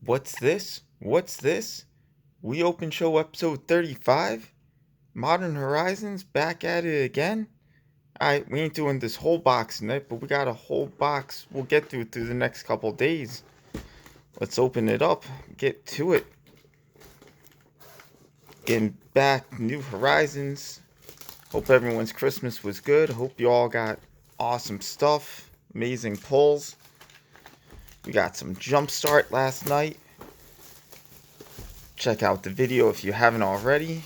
What's this? What's this? We open show episode 35? Modern Horizons back at it again? Alright, we ain't doing this whole box tonight, but we got a whole box we'll get through the next couple days. Let's open it up, get to it. Getting back, New Horizons. Hope everyone's Christmas was good. Hope you all got awesome stuff, amazing pulls. We got some Jumpstart last night. Check out the video if you haven't already.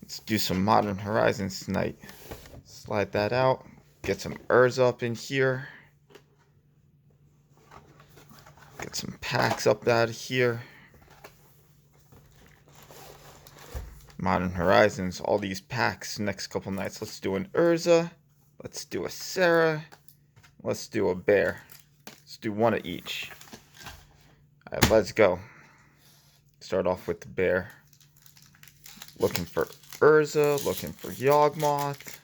Let's do some Modern Horizons tonight. Slide that out. Get some Urza up in here. Get some packs up out of here. Modern Horizons, all these packs next couple nights. Let's do an Urza. Let's do a Sarah. Let's do a Bear. Let's do one of each. Alright, let's go. Start off with the Bear. Looking for Urza, looking for Yawgmoth,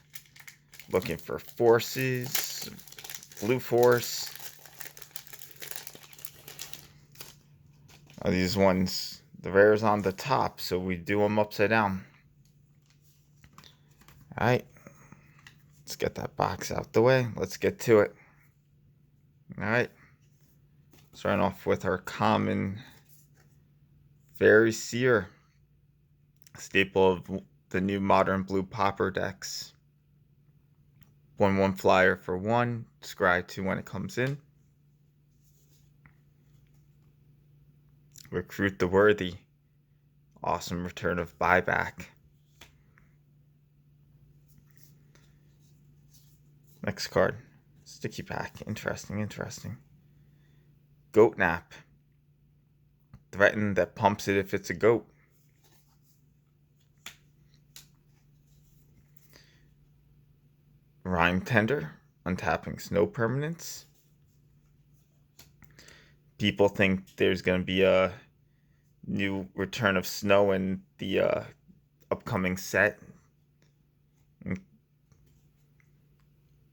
looking for Forces, Blue Force. These ones, the rare's on the top, so we do them upside down. Alright, let's get that box out the way. Let's get to it. Alright, starting off with our common Fairy Seer, staple of the new Modern Blue Popper decks. 1/1 flyer for 1, scry 2 when it comes in. Recruit the Worthy, awesome return of buyback. Next card, sticky pack, interesting. Goat Nap, threaten that pumps it if it's a goat. Rhyme Tender, untapping snow permanents. People think there's going to be a new return of snow in the upcoming set.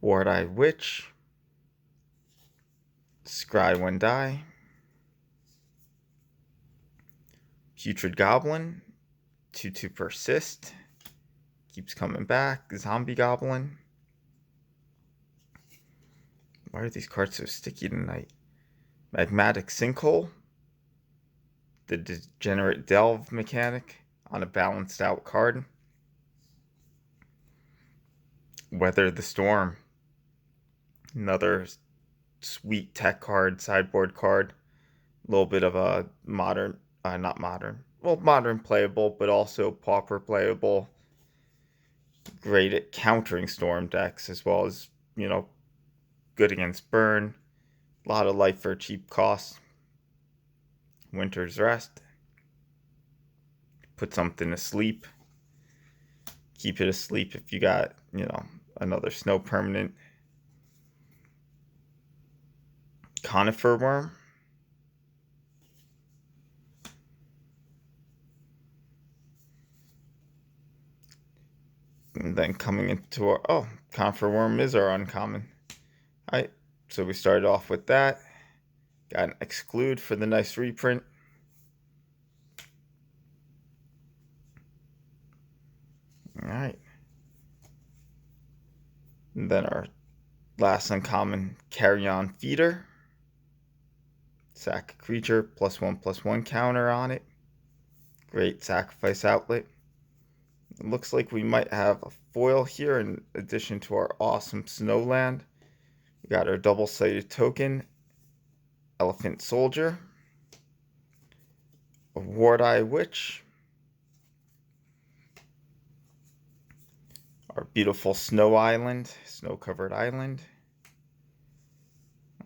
Ward-Eye Witch, Scry 1 die. Putrid Goblin, 2/2 persist, keeps coming back. Zombie Goblin. Why are these cards so sticky tonight? Magmatic Sinkhole, the Degenerate Delve mechanic on a balanced out card. Weather the Storm, another sweet tech card, sideboard card. A little bit of a modern, not modern, well, modern playable, but also pauper playable. Great at countering storm decks, as well as, good against burn. A lot of life for a cheap cost. Winter's Rest, put something to sleep. Keep it asleep if you got, another snow permanent. Conifer Worm, and then coming into our, Conifer Worm is our uncommon. Alright, so we started off with that. Got an Exclude for the nice reprint. Alright. And then our last uncommon, Carrion Feeder. Sack a creature, +1/+1 counter on it. Great sacrifice outlet. It looks like we might have a foil here in addition to our awesome Snowland. We got our double-sided token, Elephant Soldier, a Ward-Eye Witch, our beautiful snow-covered island.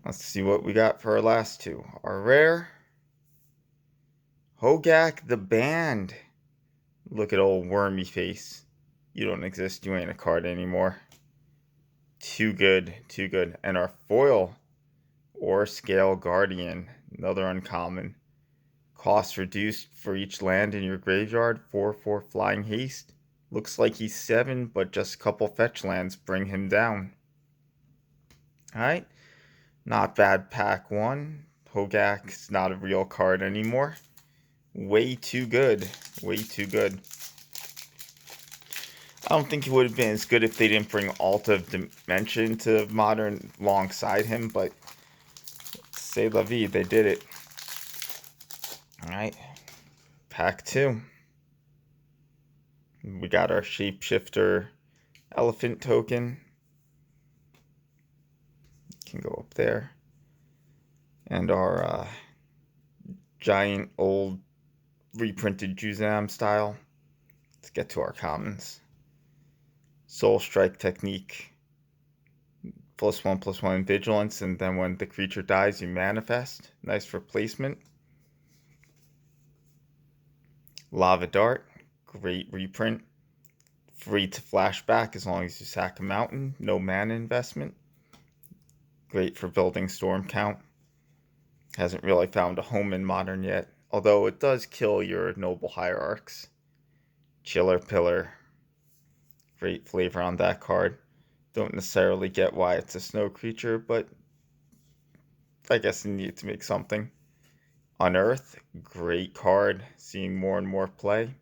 Let's see what we got for our last two. Our rare, Hogak the Band. Look at old wormy face. You don't exist, you ain't a card anymore. Too good. And our foil, or Scale Guardian, another uncommon. Cost reduced for each land in your graveyard, 4/4 flying haste. Looks like he's 7, but just a couple fetch lands bring him down. Alright, not bad pack 1. Hogak's not a real card anymore. Way too good. Way too good. I don't think he would have been as good if they didn't bring Alta of Dimension to Modern alongside him, but c'est la vie, they did it. Alright. Pack 2. We got our Shapeshifter Elephant token. Can go up there. And our giant old reprinted Juzam style. Let's get to our commons. Soul Strike Technique. +1/+1 Vigilance, and then when the creature dies, you manifest. Nice replacement. Lava Dart. Great reprint. Free to flashback as long as you sack a mountain. No mana investment. Great for building storm count. Hasn't really found a home in Modern yet, although it does kill your noble hierarchs. Chiller Pillar. Great flavor on that card. Don't necessarily get why it's a snow creature, but I guess you need to make something. Unearth. Great card. Seeing more and more play.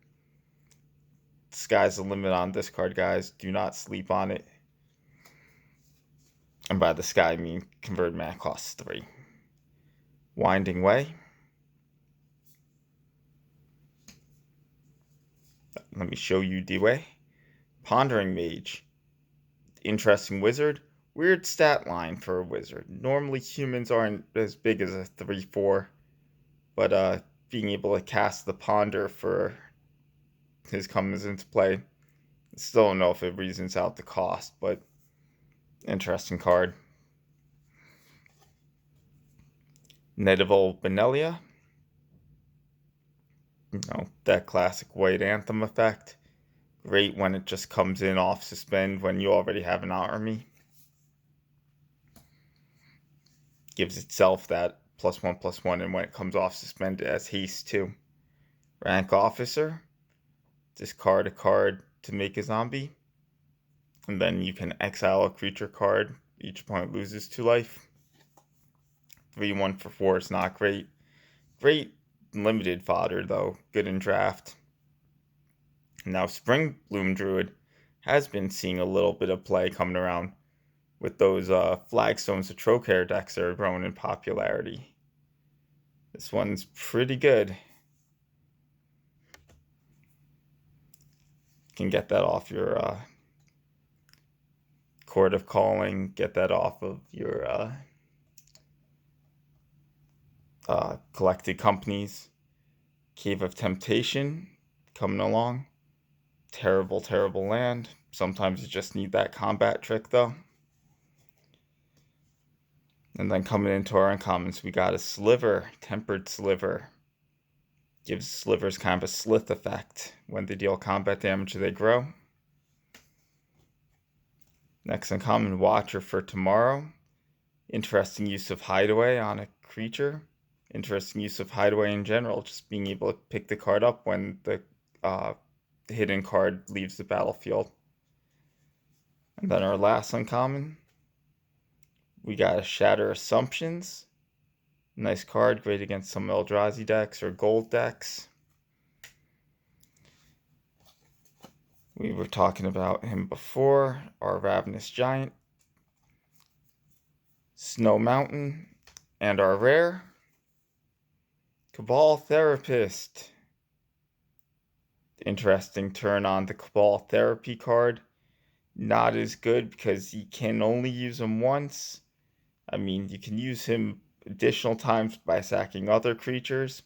Sky's the limit on this card, guys. Do not sleep on it. And by the sky, I mean convert mana cost 3. Winding Way. Let me show you the way. Pondering Mage. Interesting wizard. Weird stat line for a wizard. Normally humans aren't as big as a 3/4, but being able to cast the Ponder for his comes into play. Still don't know if it reasons out the cost, but interesting card. Nedival Benelia. That classic White Anthem effect. Great when it just comes in off suspend when you already have an army. Gives itself that +1/+1, and when it comes off suspend, it has haste too. Rank Officer. Discard a card to make a zombie. And then you can exile a creature card. Each opponent loses 2 life. 3/1 for 4 is not great. Great limited fodder though. Good in draft. Now Spring Bloom Druid has been seeing a little bit of play coming around with those Flagstones of Trocaire decks that are growing in popularity. This one's pretty good. You can get that off your Court of Calling, get that off of your Collected Companies. Cave of Temptation coming along. Terrible, terrible land. Sometimes you just need that combat trick though. And then coming into our uncommons, we got a Sliver, Tempered Sliver. Gives slivers kind of a slith effect. When they deal combat damage, they grow. Next uncommon, Watcher for Tomorrow. Interesting use of Hideaway on a creature. Interesting use of Hideaway in general, just being able to pick the card up when the hidden card leaves the battlefield. And then our last uncommon, we got a Shatter Assumptions. Nice card, great against some Eldrazi decks or gold decks. We were talking about him before, our Ravenous Giant, Snow Mountain, and our rare, Cabal Therapist. Interesting turn on the Cabal Therapy card. Not as good because you can only use him once. I mean, you can use him additional times by sacking other creatures,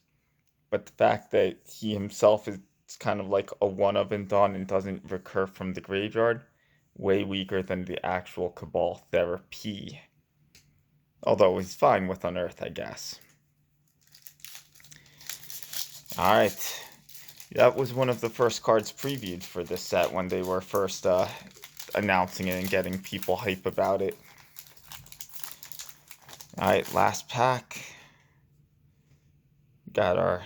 but the fact that he himself is kind of like a one of and done and doesn't recur from the graveyard, way weaker than the actual Cabal Therapy. Although he's fine with Unearth, I guess. Alright, that was one of the first cards previewed for this set when they were first announcing it and getting people hype about it. Alright, last pack. Got our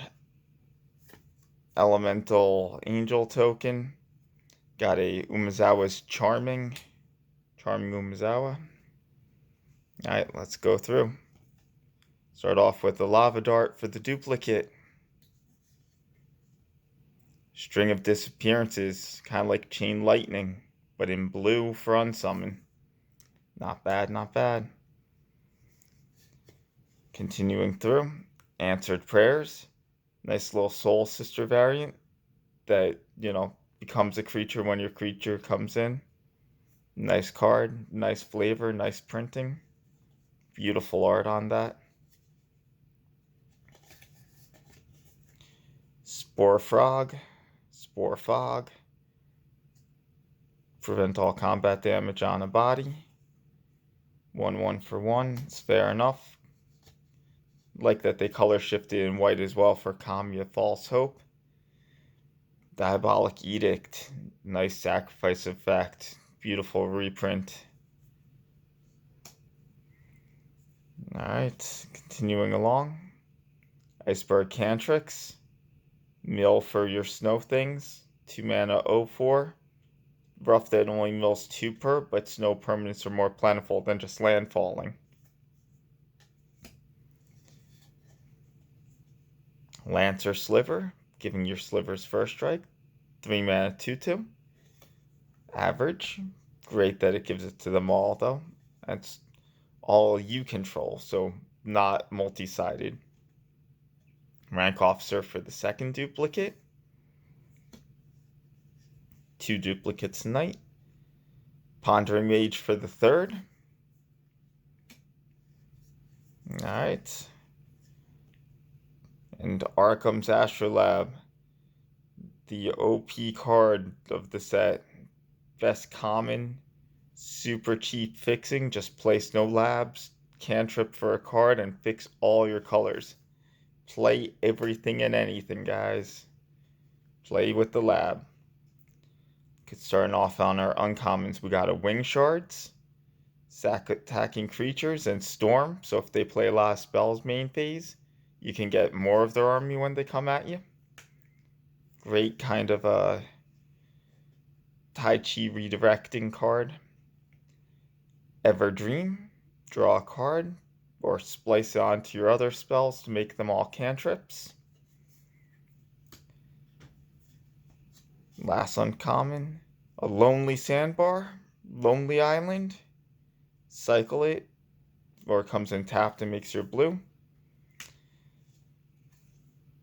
Elemental Angel token. Got a Umezawa's Charming Umezawa. Alright, let's go through. Start off with the lava dart for the duplicate. String of disappearances, kind of like chain lightning, but in blue for unsummon. Not bad, not bad. Continuing through, answered prayers. Nice little soul sister variant that, becomes a creature when your creature comes in. Nice card, nice flavor, nice printing. Beautiful art on that. Spore Frog, Spore Fog. Prevent all combat damage on a body. 1/1 for 1, it's fair enough. Like that they color shifted in white as well for Kamiya False Hope. Diabolic Edict, nice sacrifice effect, beautiful reprint. Alright, continuing along. Iceberg Cantrix, mill for your snow things, 2 mana 0/4. Rough that only mills 2 per, but snow permanents are more plentiful than just landfalling. Lancer Sliver, giving your slivers first strike, 3 mana 2/2. Average, great that it gives it to them all though. That's all you control, so not multi-sided. Rank Officer for the second duplicate. 2 duplicates tonight. Pondering Mage for the third. Alright. And Arkham's Astrolab, the OP card of the set. Best common, super cheap fixing, just place no labs, cantrip for a card, and fix all your colors. Play everything and anything, guys. Play with the lab. Starting off on our uncommons, we got a Wing Shards, sack attacking creatures, and Storm. So if they play a lot of spells main phase, you can get more of their army when they come at you. Great kind of a Tai Chi redirecting card. Everdream, draw a card, or splice it onto your other spells to make them all cantrips. Last uncommon, a Lonely Sandbar, Lonely Island. Cycle it, or it comes in tapped and makes your blue.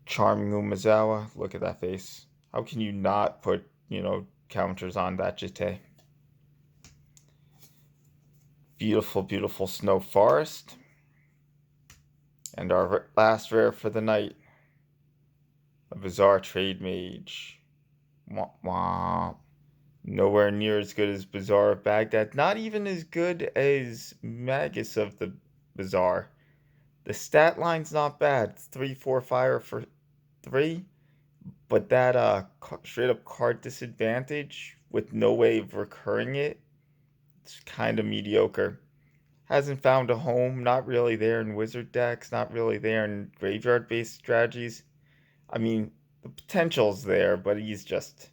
Charming Umezawa, look at that face. How can you not put, counters on that Jite? Beautiful, beautiful Snow Forest. And our last rare for the night, a Bizarre Trade Mage. Wah, wah. Nowhere near as good as Bazaar of Baghdad. Not even as good as Magus of the Bazaar. The stat line's not bad. It's 3/4 fire for 3. But that straight up card disadvantage with no way of recurring it, it's kind of mediocre. Hasn't found a home. Not really there in wizard decks. Not really there in graveyard based strategies. I mean, the potential's there, but he's just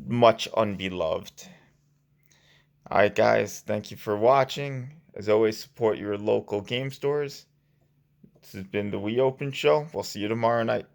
much unbeloved. Alright guys, thank you for watching. As always, support your local game stores. This has been the We Open Show. We'll see you tomorrow night.